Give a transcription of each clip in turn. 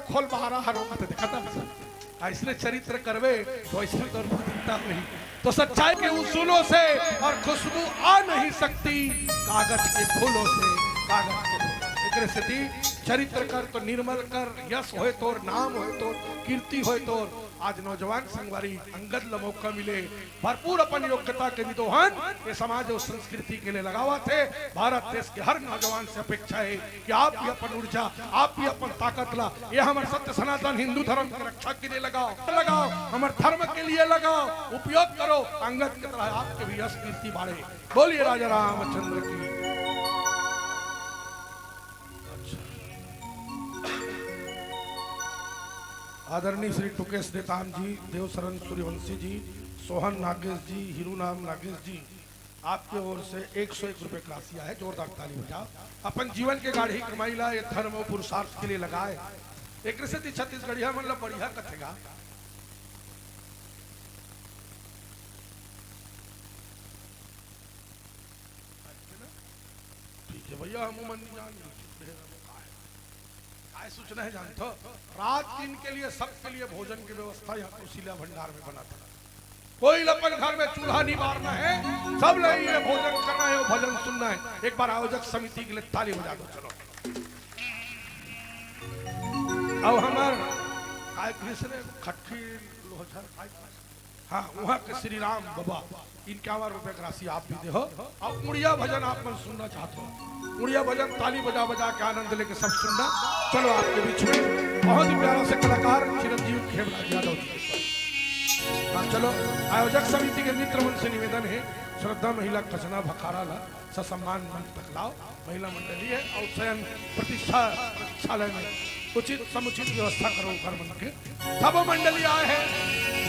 खोल बाहर हर वक्त देखा था इसने चरित्र करवे तो इसने तो दिखता नहीं। तो सच्चाई के उसूलों से और खुशबू आ नहीं सकती कागज के फूलों से। कागज के एक स्थिति चरित्र कर तो निर्मल कर, यश होए तोर, नाम होए तोर, कीर्ति होए तोर। आज नौजवान संगवारी अंगद ल मौका मिले भरपूर अपन योग्यता के विद्वान ये समाज और संस्कृति के लिए लगावा थे। भारत देश के हर नौजवान से अपेक्षा है कि आप भी अपन ऊर्जा, आप भी अपन ताकत ला, ये हमारे सत्य सनातन हिंदू धर्म की रक्षा के लिए लगाओ, हमारे धर्म के लिए लगाओ, उपयोग करो। अंगद की तरह आपके भी यश कीर्ति बढ़े। बोलिए राजा रामचंद्र की। आदरणीय श्री टुकेश देताम जी, देवशरण सूर्यवंशी जी, सोहन नागेश जी, हीरूनाम नागेश जी, आपके ओर से 101 रुपए का राशि है। जोरदार ताली बजाओ। अपन जीवन के गाढ़ी कमाई ला ये धर्म और पुरुषार्थ के लिए लगाए। एक से छत्तीसगढ़िया मतलब बढ़िया कथेगा। ठीक है भैया, हम मन सूचना है जानते हो, रात दिन के लिए सबके लिए भोजन की व्यवस्था यहाँ कौशल्या भंडार में बना था। कोई अपन घर में चूल्हा नहीं बारना है, सब लिए भोजन करना है और भजन सुनना है। एक बार आयोजक समिति के लिए ताली बजा दो। चलो अब हमारे कृष्ण खट्टी लोहझर, हाँ वहाँ के श्री राम बाबा, इनके 51 रुपए की राशि आप भी दे हो। अब मुड़िया भजन आप मन सुनना चाहते हो, मुड़िया भजन ताली बजा बजा के आनंद लेके सब सुनना। चलो आपके बीच में बहुत ही प्यारा से कलाकार चिरंजीव खेमराज यादव जी। हाँ चलो, आयोजक समिति के मित्र मन से निवेदन है, श्रद्धा महिला कचना भखारा ला ससम्मान मंच तक लाओ। महिला मंडली है और शयन प्रतीक्षालय में उचित समुचित व्यवस्था करो। घर मन के सब मंडली आए हैं।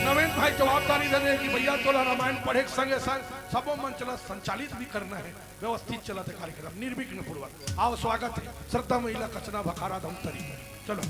नवीन भाई जवाबदारी दे दे कि भैया तोला रामायण पढ़े के संगे संग सबो मंचला संचालित भी करना है, व्यवस्थित चलते कार्यक्रम निर्विघ्न पूर्वक। आओ स्वागत है श्रद्धा महिला कचना भखारा धमतरी। चलो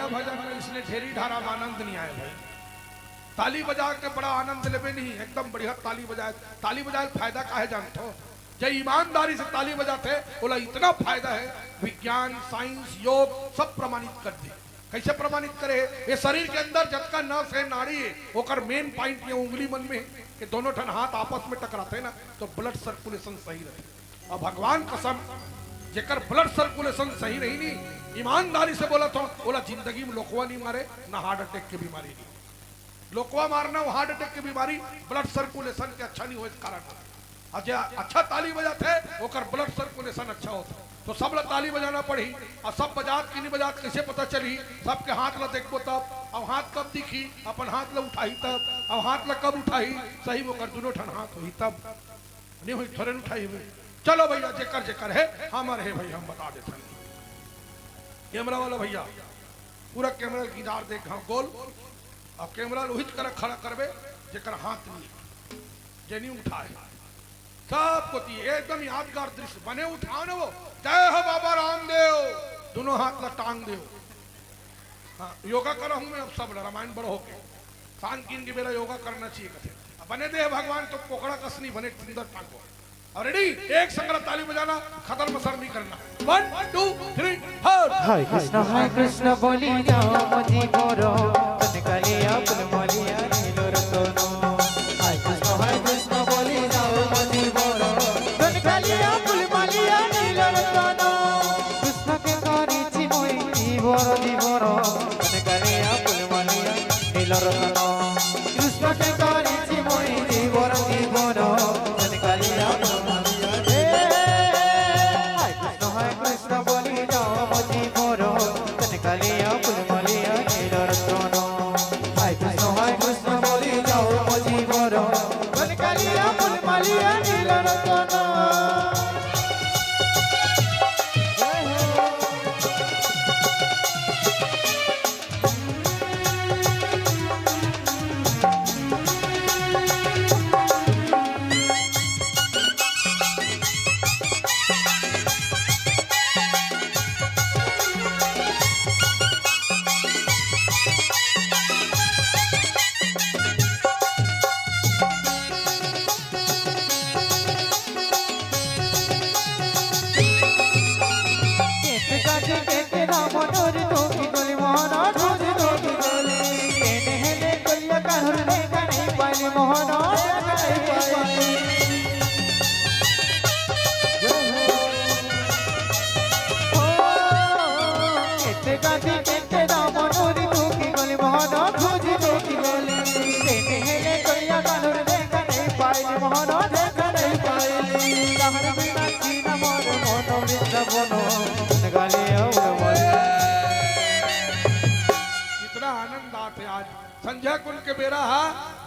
मुड़िया भजन में इसने ढेरी ढारा में आनंद नहीं आया भाई। ताली बजा के बड़ा आनंद लेवे नहीं, एकदम बढ़िया ताली बजाए फायदा काहे जानते हो? जब ईमानदारी से ताली बजाते बोला इतना फायदा है, विज्ञान साइंस योग सब प्रमाणित कर दी। कैसे प्रमाणित करे? ये शरीर के अंदर जब का नस है नाड़ी है ओकर मेन पॉइंट ये उंगली मन में कि दोनों ठन हाथ आपस में टकराते ना तो ब्लड सर्कुलेशन सही रहे। और भगवान कसम जेकर ब्लड सर्कुलेशन सही रही नहीं, ईमानदारी से बोला तो बोला जिंदगी में लोकवा नहीं मारे ना हार्ट अटैक की बीमारी नहीं। लोकवा मारना वो हार्ट अटैक की बीमारी ब्लड सर्कुलेशन के अच्छा नहीं हो इस कारण। अच्छा ताली बजाते ओकर ब्लड सर्कुलेशन अच्छा होता तो सब ला ताली बजाना पड़ी। और सब बजात की नहीं बजात कैसे पता चली? सबके हाथ ला देखो तब, अब हाथ कब दिखी? अपन हाथ ला उठाई तब, अब हाथ ला कब उठाई? सही वो कर दोनों ठन हाथ हुई तब, नहीं हुई थोड़े उठाई हुई। चलो भैया जेकर जेकर है हमारे है भाई, हम बता देते हैं। कैमरा वाला भैया पूरा कैमरा किनार देख गोल, अब कैमरा रोहित कर खड़ा करबे जेकर हाथ नहीं जेनी उठाए सबको एकदम यादगार दृश्य बने। उठाओ ना वो जय हो बाबा रामदेव, दोनों हाथ ला टांग दे। हाँ योगा कर हूं मैं अब सब रामायण बड़ो होके शान किन की बेला योगा करना चाहिए कथे। बने दे भगवान तो पोखड़ा कसनी बने सुंदर टांगो। और रेडी एक संगत ताली बजाना, खतर मसर नहीं करना। 1 2 3 हाय कृष्ण बोली जाओ मजी बोरो कलिया पुलमलिया नीलो रतनो। हाय कृष्ण बोली जाओ मजी बोरो कलिया पुलमलिया नीलो रतनो। कृष्ण के कारी चिमोई जीवरो जीवरो कलिया पुलमलिया नीलो रतनो। कृष्ण के कारी चिमोई जीवरो जीवरो कलिया कृष्ण बोली जाओ मजी बोरो कलिया पुलमलिया नीलो रतनो। हाय कृष्ण बोली जाओ मजी बोरो कलिया पुलमलिया नीलो रतनो। इतना आनंद आते आज संध्या कुंड के बेरा हा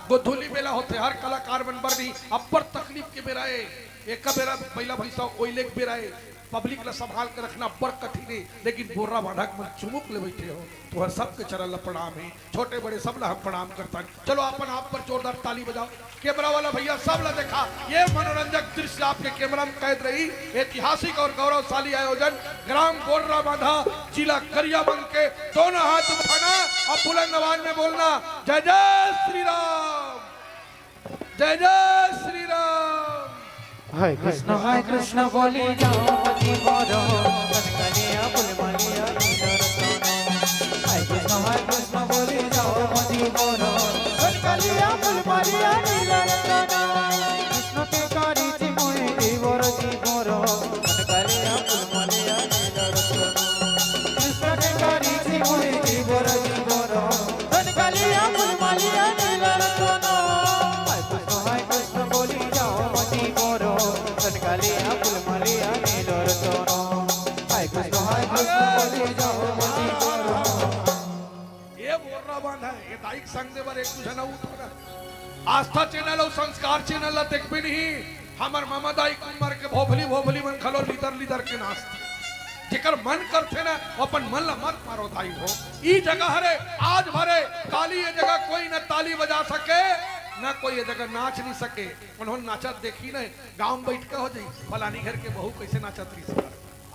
गोधुली बेला होते हर कलाकार मन बर नहीं अब्बर तकलीफ के बेरा है। एक का बेरा पहला भैसा ओइले के बेरा है, पब्लिक ला संभाल के रखना बड़ कठिन है। लेकिन बोर्रा बाढ़क में चुमुक ले बैठे हो तो हर सबके चरण ला प्रणाम है, छोटे बड़े सब ला हम प्रणाम करता है। चलो अपन आप पर जोरदार ताली बजाओ। कैमरा वाला भैया सब ला देखा ये मनोरंजक दृश्य आपके कैमरा में कैद रही। ऐतिहासिक और गौरवशाली आयोजन ग्राम बोर्रा बांधा जिला गरियाबंद के दोनों हाथ उठाना और बुलंद आवाज में बोलना जय जय श्री राम, जय जय श्री राम। हाय कृष्ण बोली जाओ मजी बोरो कलिया पुलमलिया नीलो रतनो। हाय कृष्ण बोली जाओ मजी बोरो कलिया पुलमलिया नीलो रतनो। कृष्ण के कारी चिमोई जीवरो जीवरो कलिया पुलमलिया नीलो रतनो। कृष्ण के कारी चिमोई जीवरो जीवरो कलिया पुलमलिया नीलो रतनो। हाय कृष्ण बोली जाओ मजी बोरो कलिया पुलमलिया नीलो रतनो। हाय कृष्ण बोली जाओ मजी बोरो। ये बोर्रा बांधा है ये दाइक संग दे बर एक दूसरा ना उठा। आस्था चैनल और संस्कार चैनल ला देख भी नहीं हमर मामा दाई कुमार के भोभली मन खलो लीदर के नाचती जेकर मन करते ना अपन मन ला मत मारो दाई हो। ई जगह हरे आज भरे ताली ये जगह कोई न ताली बजा सके ना कोई ये जगह नाच नहीं सके। उन्होंने नाचत देखी नहीं गांव में बैठ के हो जाई फलानी घर के बहू कैसे नाचत रही।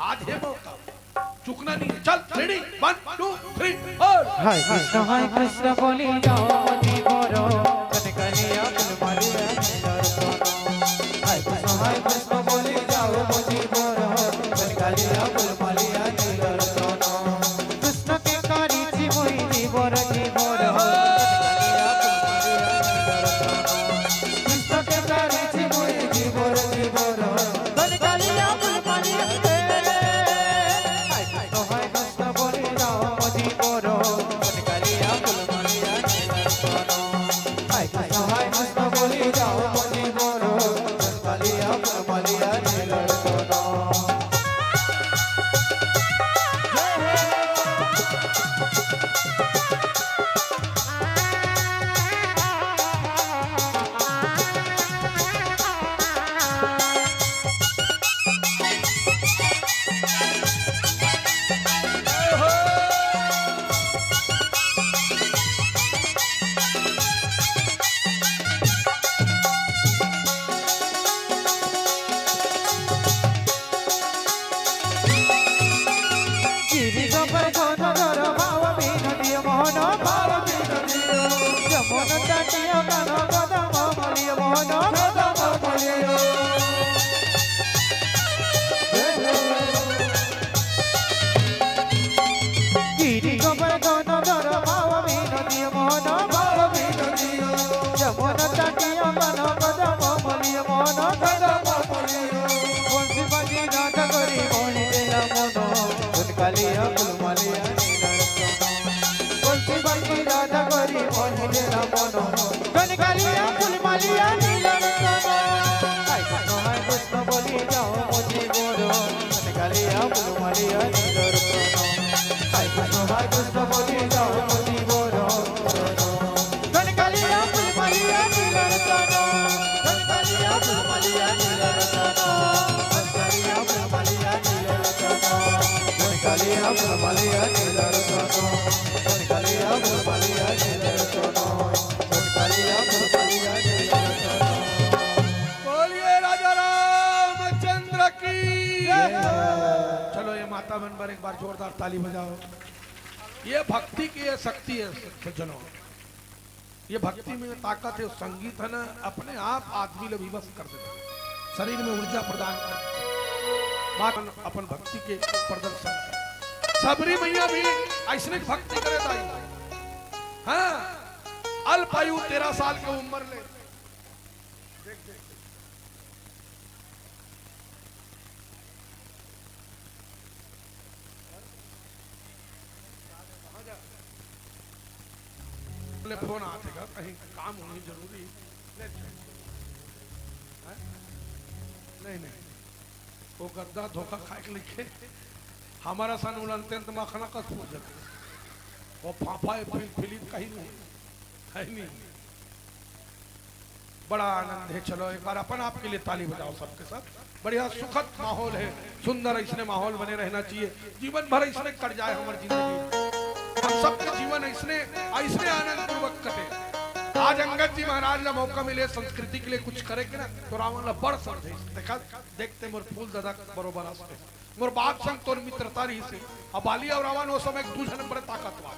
आज है मौका चुकना नहीं है। चल रेडी 1 2 3 और हाय कृष्ण बोली जाओ मती बोरो कनकलिया फुलमालिया नीलरतन। हाय कृष्ण बोली जाओ मती बोरो कनकलिया फुलमालिया नीलरतन। कृष्ण के कारी जीवई जीवर जीवर कनकलिया फुलमालिया नीलरतन। कृष्ण के कारी जीवई जीवर जीवर कनकलिया फुलमालिया कनकलिया फुलमालिया नीलरतन। तुलसी बंदी राधा करी मोहि तेरा मनो कनकलिया फुलमालिया नीलरतन। हाय कृष्ण बोली जाओ मोती बोरो कनकलिया फुलमालिया नीलरतन। हाय कृष्ण बोली जाओ मोती बोरो कनकलिया फुलमालिया नीलरतन। कनकलिया फुलमालिया नीलरतन। कनकलिया फुलमालिया नीलरतन। कनकलिया फुलमालिया नीलरतन। कनकलिया फुलमालिया नीलरतन। कनकलिया फुलमालिया नीलरतन। बोलिए राजा रामचंद्र की जय। चलो ये माता बनकर एक बार जोरदार ताली बजाओ। ये भक्ति की ये शक्ति है सज्जनों, ये भक्ति में ताकत है। संगीत है ना, अपने आप आदमी को विवश कर देता है, शरीर में ऊर्जा प्रदान करता है। बात अपन भक्ति के प्रदर्शन सबरी मैया भी ऐसने भक्ति करे ताई। हाँ अल्पायु 13 साल की उम्र ले देख देख फोन आते का कहीं काम होनी जरूरी नहीं नहीं वो गद्दा धोखा खाए के लिखे हमारा सन उलंत मखना का सूझ जाता वो फाफा फिलिप कहीं नहीं है नहीं। बड़ा आनंद है। चलो एक बार अपन आपके लिए ताली बजाओ सबके साथ। बढ़िया सुखद माहौल है, सुंदर इसने माहौल बने रहना चाहिए। जीवन भर इसने कट जाए हमारी जिंदगी, हम सबके जीवन इसने आनंद पूर्वक कटे। आज अंगद जी महाराज का मौका मिले संस्कृति के लिए कुछ करे के ना तो रावण बड़ समझे। देखा देखते मोर फूल दादा बरोबर आसते मोर बाप संग तोर मित्रता रही से। अब बाली और रावण वो समय दूसरे नंबर ताकतवार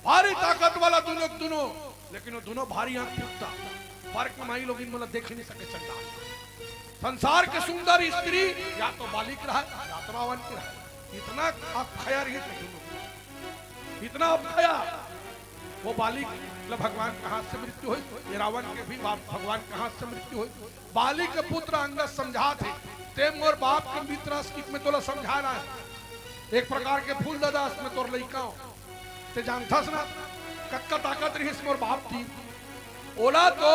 भारी ताकत वाला दोनों, लेकिन वो दोनों भारी आंख फूटता फर्क में माई लोग इन मतलब देख नहीं सके। चंदा संसार के सुंदर स्त्री या तो बाली की रहा या तो रावण की रहा। इतना अखया रही इतना अखया। वो बाली भगवान कहाँ से मृत्यु हुई, ये रावण के भी बाप भगवान कहाँ से मृत्यु हुई। बाली के पुत्र अंगद समझा थे तेम और बाप के मित्र में तोला समझाना है। एक प्रकार के फूल दादास में तोर लइका ते जानता ना कक्का ताकत रही मोर बाप की ओला तो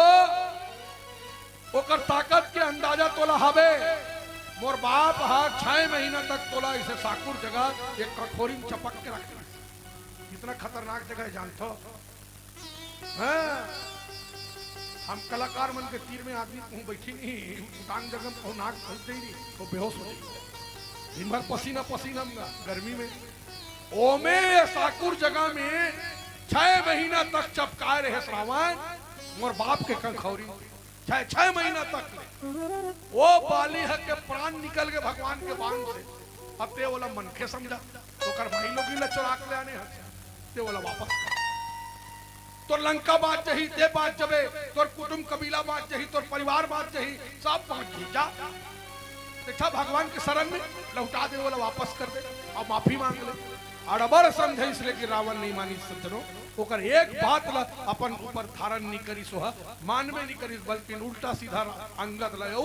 ओकर ताकत के अंदाजा तोला हवे। मोर बाप हा 6 महीना तक तोला इसे साकुर जगह एक कठोरी में चपक के रख कितना खतरनाक जगह है जानते हो। हम कलाकार मन के तीर में आदमी बैठी नहीं टांग जगह को नाक फंसते ही नहीं वो बेहोश हो जाएगी। दिन भर पसीना पसीना गर्मी में ओमे साकुर जगह में 6 महीना तक चपकाए रहे श्रावण मोर बाप के कंखौरी 6 महीना तक वो बाली है के प्राण निकल गए भगवान के बाण से। अब ते वाला मन के समझा ओकर भाई लोग ही चुरा के ले आने हैं ते बोला वापस कर। तो लंका बात जही दे बात जबे तोर कुटुंब कबीला बात जही तोर परिवार बात जही सब बात जी जा देखा भगवान के शरण में लौटा दे बोला वापस कर दे और माफी मांग ले और अबर समझे इसलिए कि रावण नहीं मानी सज्जनों ओकर एक बात ला अपन ऊपर धारण नहीं करी सोहा मानवे नहीं करी बल्कि उल्टा सीधा अंगद लयो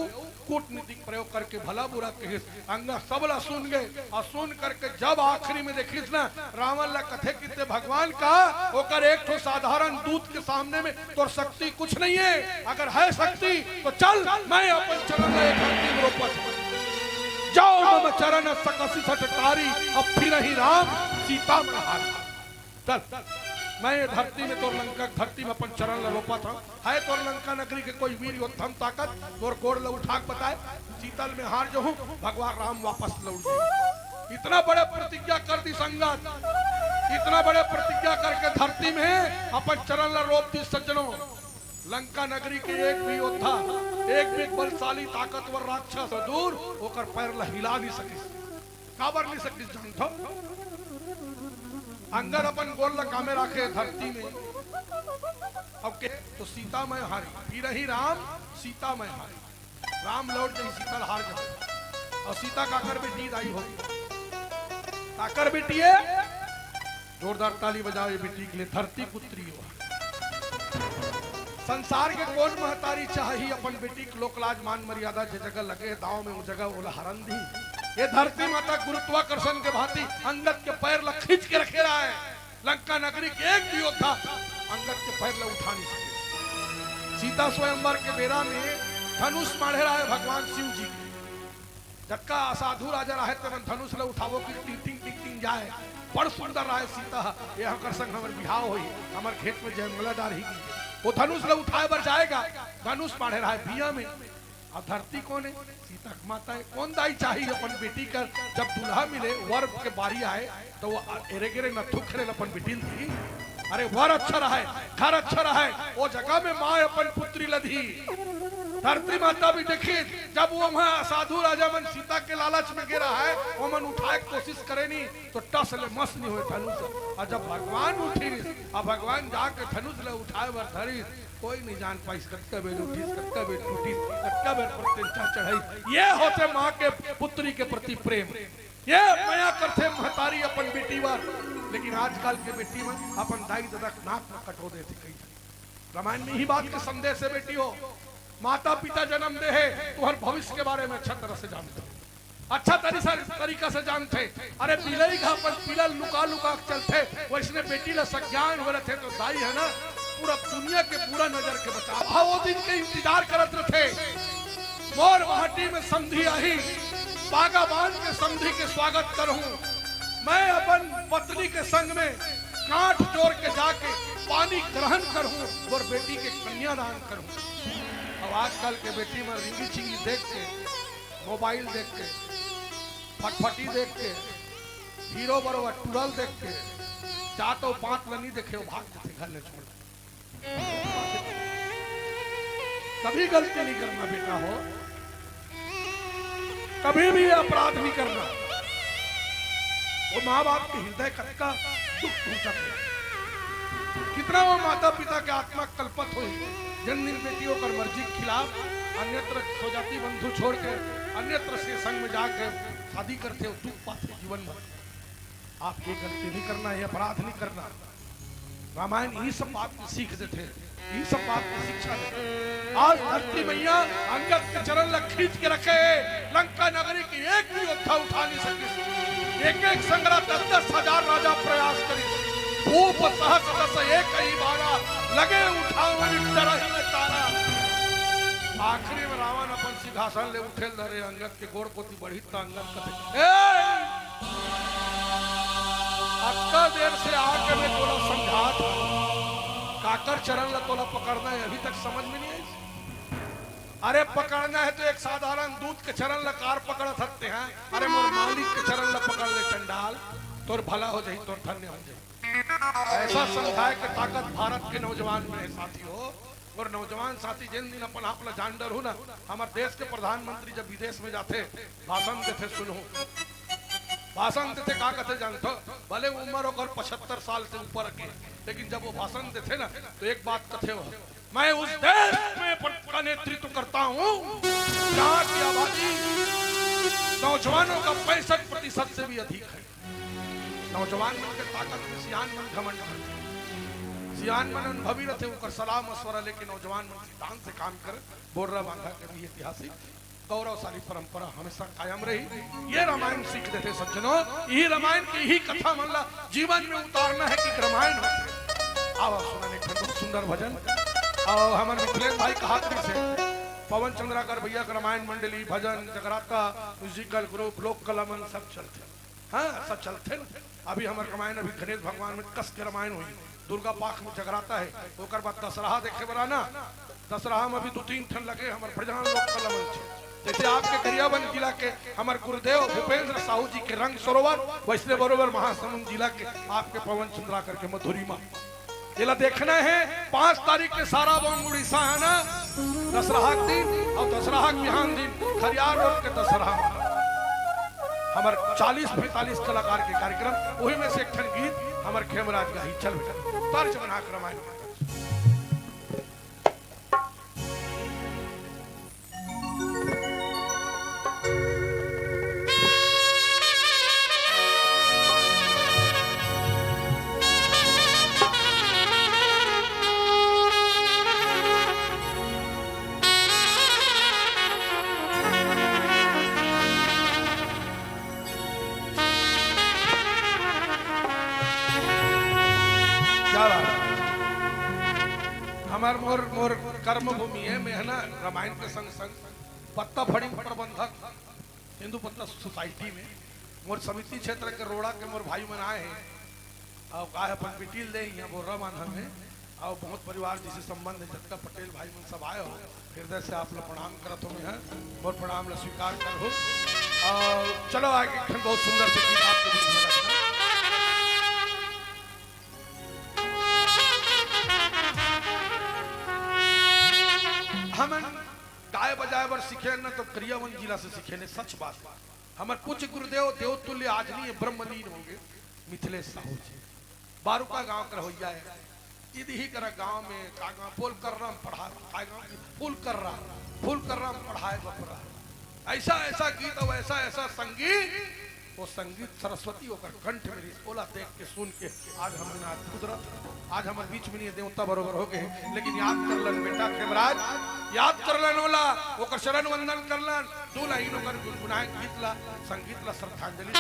कूटनीतिक प्रयोग करके भला बुरा कहिस अंगद सबला सुन गए और सुन करके जब आखिरी में देखिस ना रावण ला कथे किते भगवान का ओकर एक ठो साधारण दूत के सामने में तो शक्ति कुछ नहीं है अगर है शक्ति तो चल मैं अपन चरण में एक अंतिम रोपत जाओ मम चरण सकसी सटकारी अब फिर ही राम सीता में हार चल मैं धरती में तोर लंका धरती में अपन चरण ला रोपा था है तोर लंका नगरी के कोई वीर योद्धम ताकत तोर गोड़ ला उठा के बताए शीतल में हार जो हूं भगवान राम वापस लौट गए इतना बड़े प्रतिज्ञा कर दी संगत इतना बड़े प्रतिज्ञा करके धरती में अपन चरण ला रोप दी सज्जनों लंका नगरी के एक भी योद्धा एक भी बलशाली ताकतवर राक्षस दूर होकर पैर ला हिला नहीं सकिस काबर नहीं सकिस जानथो अंदर अपन गोल ला कामे राखे धरती में अब के तो सीता मैं हारी फिर ही राम सीता मैं हारी राम लौट गई सीता हार गई और सीता काकर बेटी दाई हो काकर बेटी है जोरदार ताली बजाओ ये बेटी के लिए धरती पुत्री हो संसार के कौन महतारी चाहिए अपन बेटी के लोक लाज मान मर्यादा जे जगह लगे दाव में वो जगह बोला हरन दी ये धरती माता गुरुत्वाकर्षण के भांति अंगद के पैर ला खींच के रखे रहा है लंका नगरी के एक भी योद्धा अंगद के पैर ला उठा नहीं सके सीता स्वयंवर के बेरा में धनुष माढ़े रहा है भगवान शिव जी जबका असाधु राजा रहे तब धनुष ला उठावो की टिंग टिंग टिंग जाए बड़ सुंदर रहा है सीता ये हकर संग हमर बिहाव होई हमर खेत में जयमंगला डारही वो धनुष ला उठाए बर जाएगा धनुष माढ़े रहा है बिया में अब धरती कौन है सीता माता है कौन दाई चाहिए अपन बेटी का जब दूल्हा मिले वर के बारी आए तो वो एरे गिरे नथु खरे अपन बेटी थी अरे वर अच्छा रहा है घर अच्छा रहा है वो जगह में माँ अपन पुत्री लधी धरती माता भी देखी जब वो वहां साधु राजा मन सीता के लालच में गिरा है वो मन उठाए कोशिश करे नहीं तो टस ले मस नहीं हुए धनुष और जब भगवान उठी और भगवान जाके धनुष ले उठाए बर धरी कोई नहीं जान पाई कत्का बेर उठी कत्का बेर टूटी कत्का बेर प्रत्यंचा चढ़ाई ये होते माँ के पुत्री के प्रति प्रेम ये माया करते महतारी अपन बेटी बार लेकिन आजकल के बेटी में अपन दाई दादा नाक में कटो देती कई रामायण में ही बात के संदेश है बेटी हो माता पिता जन्म दे है तुम्हारे भविष्य के बारे में अच्छा तरह से जानते अच्छा तरीका से जानते अरे पिलई का अपन पिलल लुका लुका चलते वैसने बेटी ला सज्ञान हो रहे थे तो दाई है ना पूरा दुनिया के पूरा नजर के बचा वो दिन के इंतजार करत रहे मोर माटी में समधी आई बागा बांध के समधी के स्वागत करूं मैं अपन पत्नी के संग में कांठ जोड़ के जाके पानी ग्रहण करूं और बेटी के कन्यादान करूं अब आजकल के बेटी में रिंगी चिंगी देख के मोबाइल देख के फटफटी देख के हीरो बरोबर टूरल देख के चाटो पांच लनी देखे भाग देते घर में छोड़ कभी गलती नहीं करना बेटा हो कभी भी अपराध नहीं करना वो माँ बाप के हृदय का दुख पहुंचा कितना वो माता पिता के आत्मा कल्पत हुई जन्म बेटियों कर मर्जी के खिलाफ अन्यत्र स्वजाति बंधु छोड़ के अन्यत्र से संग में जाकर शादी करते हो दुख पाते जीवन में आप ये गलती नहीं करना ये अपराध नहीं करना रामायण यही सब बात की सीख देते यही सब बात की शिक्षा देते आज धरती मैया अंगद के चरण लग खींच के रखे लंका नगरी की एक भी योद्धा उठा नहीं सके एक एक संग्राम 10,000 राजा प्रयास करे भूप सहस दस एक ही बारा लगे उठाओ तरह तारा आखिरी में रावण अपन सिंहासन ले उठे धरे अंगद के गोड़ पोती बढ़ी तो अंगद कथे अक्का देर से आके मैं तोला समझा था काकर चरण ला तोला पकड़ना है अभी तक समझ में नहीं आई अरे पकड़ना है तो एक साधारण दूध के चरण ला कार पकड़ सकते हैं अरे मोर मालिक के चरण ला पकड़ ले चंडाल तोर भला हो जाए तोर धन्य हो जाए ऐसा समझाए कि ताकत भारत के नौजवान में है साथी हो और नौजवान साथी जिन दिन अपन आप जान डर हो ना हमारे देश के प्रधानमंत्री जब विदेश में जाते भाषण देते सुनो भाषण देते का कहते जानते भले उम्र होकर 75 साल से ऊपर के, लेकिन जब वो भाषण देते ना तो एक बात कथे हो, मैं उस देश में का नेतृत्व करता हूँ जहाँ की आबादी नौजवानों का 65% से भी अधिक है। नौजवान मन के ताकत में सियान मन घमंड करते, सियान मन अनुभवी रहते, उनका सलाह मशवरा लेके नौजवान मन सिद्धांत से काम कर बोर्रा बांधा के भी ऐतिहासिक गौरवशाली परंपरा हमेशा कायम रही। ये रामायण सीख देते सज्जनों, यही रामायण की ही कथा मतलब जीवन में उतारना है कि रामायण होते। आओ सुनाने बहुत सुंदर भजन और हमारे मिथिलेश भाई कहा से पवन चंद्राकर भैया का रामायण मंडली भजन जगराता म्यूजिकल ग्रुप लोक कलामन सब चलते, हाँ सब चलते। अभी हमारे रामायण अभी गणेश भगवान में कस के रामायण हुई, दुर्गा पाक में जगराता है, ओकर बाद दशहरा देखे बराना, दशहरा में अभी 2-3 ठन लगे हमारे प्रधान लोक कलामन। जैसे आपके गरियाबंद जिला के हमारे गुरुदेव भूपेंद्र साहू जी के रंग सरोवर, वैसे बरोबर महासमुंद जिला के आपके पवन चंद्राकर के मधुरिमा जिला देखना है। 5 तारीख के सारा बम उड़ीसा है ना, दशहरा के दिन और दशहरा के बिहान दिन खरियार रोड के दशहरा हमारे 40-45 कलाकार के कार्यक्रम, वही में से एक ठन गीत हमारे खेमराज का ही चल बेटा तर्ज बना कर रामायण। हमार मोर मोर कर्म भूमि है में है ना रामायण के संग संग पत्ता फड़ी प्रबंधक हिंदू पत्ता सोसाइटी में मोर समिति क्षेत्र के रोड़ा के मोर भाई मन आए हैं और का अपन पिटील दे यहाँ बोर्रा मानहर में और बहुत परिवार जिसे संबंध है जत्ता पटेल भाई मन सब आए हो, हृदय से आप लोग प्रणाम करत हो मैं मोर प्रणाम ला स्वीकार कर हो। और चलो आगे बहुत सुंदर से गीत आपके बीच में रखना। हम गाय बजाए बर सीखे न तो गरियाबंद जिला से सीखे ने, सच बात। हमारे पूज्य गुरुदेव देवतुल्य आजनी ब्रह्मलीन होंगे मिथिलेश साहू जी, बारूका गांव कर होइया है इधही कर गांव में का गांव फूल कर रहा पढ़ा फूल कर रहा पढ़ाए बपरा ऐसा ऐसा गीत और ऐसा ऐसा संगीत, वो संगीत सरस्वती होकर कंठ मेरी बोला देख के सुन के आज हम कुदरत आज हमारे बीच में नहीं देवता बरोबर हो गए, लेकिन याद कर लन बेटा खेमराज, याद कर लन ओला ओकर शरण वंदन कर लन, 2 लाइन ओकर गुनगुनाए गीत ला संगीत ला श्रद्धांजलि